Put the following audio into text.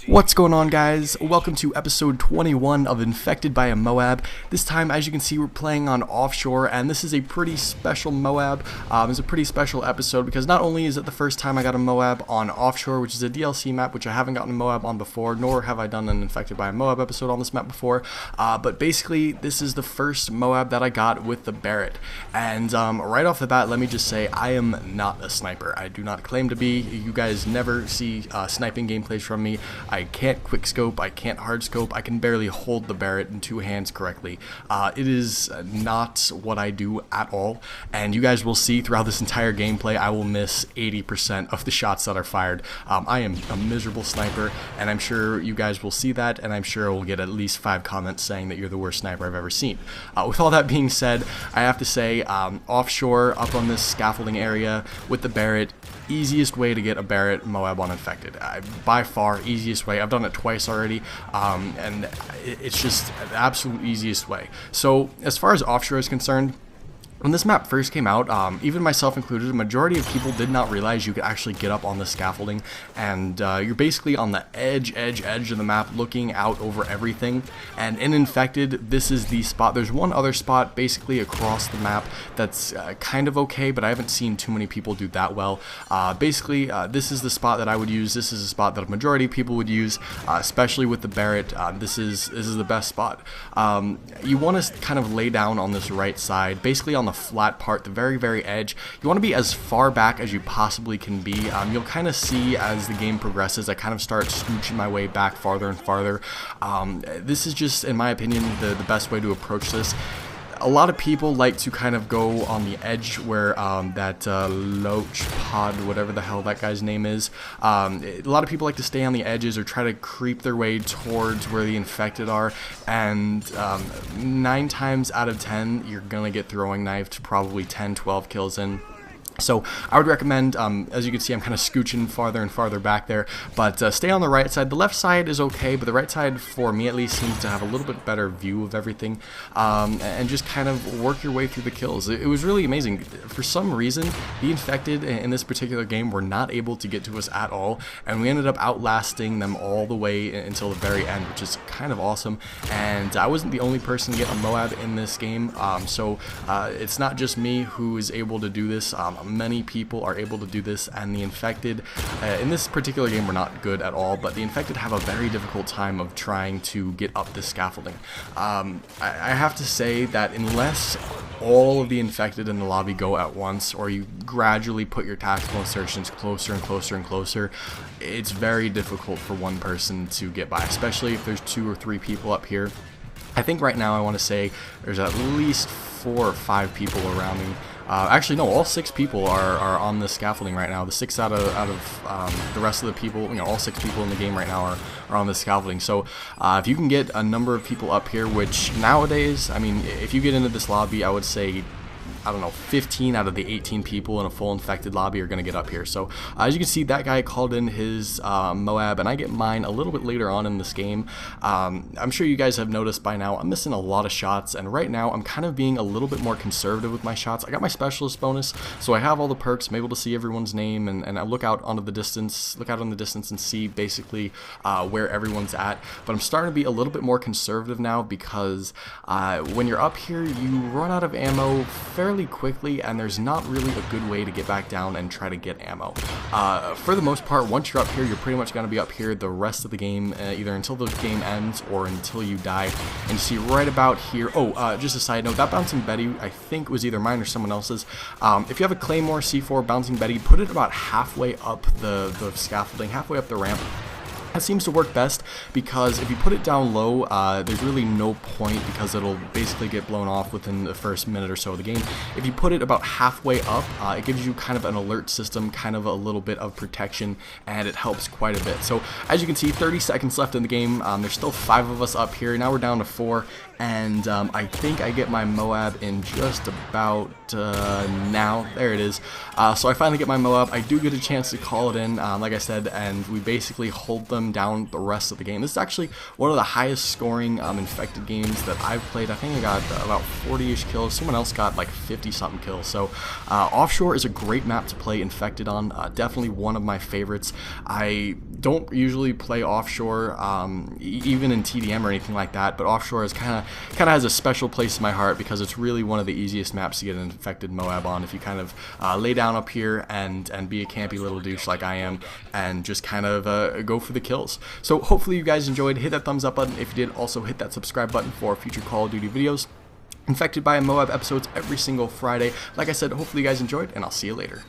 What's going on, guys? Welcome to episode 21 of Infected by a MOAB. This time, as you can see, we're playing on Offshore, and this is a pretty special MOAB. It's a pretty special episode because not only is it the first time I got a MOAB on Offshore, which is a DLC map, which I haven't gotten a MOAB on before, nor have I done an Infected by a MOAB episode on this map before, but basically, this is the first MOAB that I got with the Barrett. And right off the bat, let me just say, I am not a sniper. I do not claim to be. You guys never see sniping gameplays from me. I can't quick scope, I can't hard scope, I can barely hold the Barrett in two hands correctly. It is not what I do at all, and you guys will see throughout this entire gameplay I will miss 80% of the shots that are fired. I am a miserable sniper, and I'm sure you guys will see that, and I'm sure I will get at least 5 comments saying that you're the worst sniper I've ever seen. With all that being said, I have to say, Offshore, up on this scaffolding area with the Barrett, easiest way to get a Barrett MOAB on Infected. By far, easiest way. I've done it twice already, and it's just the absolute easiest way. So as far as Offshore is concerned, when this map first came out, even myself included, a majority of people did not realize you could actually get up on the scaffolding, and you're basically on the edge of the map looking out over everything. And in Infected, this is the spot. There's one other spot basically across the map that's kind of okay, but I haven't seen too many people do that well. Basically, this is the spot that I would use. This is a spot that a majority of people would use, especially with the Barrett. This is the best spot. You want to kind of lay down on this right side, basically on the flat part, the very edge. You want to be as far back as you possibly can be. You'll kind of see as the game progresses, I kind of start scooching my way back farther and farther. This is just, in my opinion, the best way to approach this. A lot of people like to kind of go on the edge where that Loach Pod, whatever the hell that guy's name is. A lot of people like to stay on the edges or try to creep their way towards where the Infected are, and 9 times out of 10 you're gonna get throwing knifed, probably 10-12 kills in. So I would recommend, as you can see, I'm kind of scooching farther and farther back there, but stay on the right side. The left side is okay, but the right side, for me at least, seems to have a little bit better view of everything, and just kind of work your way through the kills. It was really amazing. For some reason, the Infected in this particular game were not able to get to us at all, and we ended up outlasting them all the way until the very end, which is kind of awesome. And I wasn't the only person to get a MOAB in this game, so it's not just me who is able to do this. Many people are able to do this, and the Infected in this particular game were not good at all, but the Infected have a very difficult time of trying to get up the scaffolding. I have to say that unless all of the Infected in the lobby go at once, or you gradually put your tactical insertions closer and closer and closer, it's very difficult for one person to get by, especially if there's 2 or 3 people up here. I think right now I want to say there's at least 4 or 5 people around me. Actually, no, all 6 people are on the scaffolding right now. The 6 out of the rest of the people, all 6 people in the game right now are on the scaffolding. So if you can get a number of people up here, which nowadays, I mean, if you get into this lobby, I would say, I don't know, 15 out of the 18 people in a full Infected lobby are going to get up here. So as you can see, that guy called in his MOAB, and I get mine a little bit later on in this game. I'm sure you guys have noticed by now I'm missing a lot of shots, and right now I'm kind of being a little bit more conservative with my shots. I got my specialist bonus, so I have all the perks. I'm able to see everyone's name, and I look out onto the distance, and see basically where everyone's at. But I'm starting to be a little bit more conservative now, because when you're up here, you run out of ammo fairly quickly, and there's not really a good way to get back down and try to get ammo. For the most part, once you're up here, you're pretty much going to be up here the rest of the game, either until the game ends or until you die. And you see right about here, just a side note, that Bouncing Betty, I think was either mine or someone else's. If you have a Claymore C4 Bouncing Betty, put it about halfway up the scaffolding, halfway up the ramp. That seems to work best, because if you put it down low, there's really no point, because it'll basically get blown off within the first minute or so of the game. If you put it about halfway up, it gives you kind of an alert system, kind of a little bit of protection, and it helps quite a bit. So as you can see, 30 seconds left in the game. There's still 5 of us up here. Now we're down to 4, and I think I get my MOAB in just about now. There it is. So I finally get my MOAB. I do get a chance to call it in, like I said, and we basically hold them them down the rest of the game. This is actually one of the highest scoring infected games that I've played. I think I got about 40-ish kills. Someone else got like 50-something kills. So Offshore is a great map to play infected on. Definitely one of my favorites. I don't usually play Offshore even in TDM or anything like that, but Offshore is kind of has a special place in my heart because it's really one of the easiest maps to get an infected MOAB on. If you kind of lay down up here and be a campy little douche like I am and just kind of go for the kills. So hopefully you guys enjoyed. Hit that thumbs up button if you did. Also hit that subscribe button for future Call of Duty videos. Infected by a MOAB episodes every single Friday. Like I said, hopefully you guys enjoyed, and I'll see you later.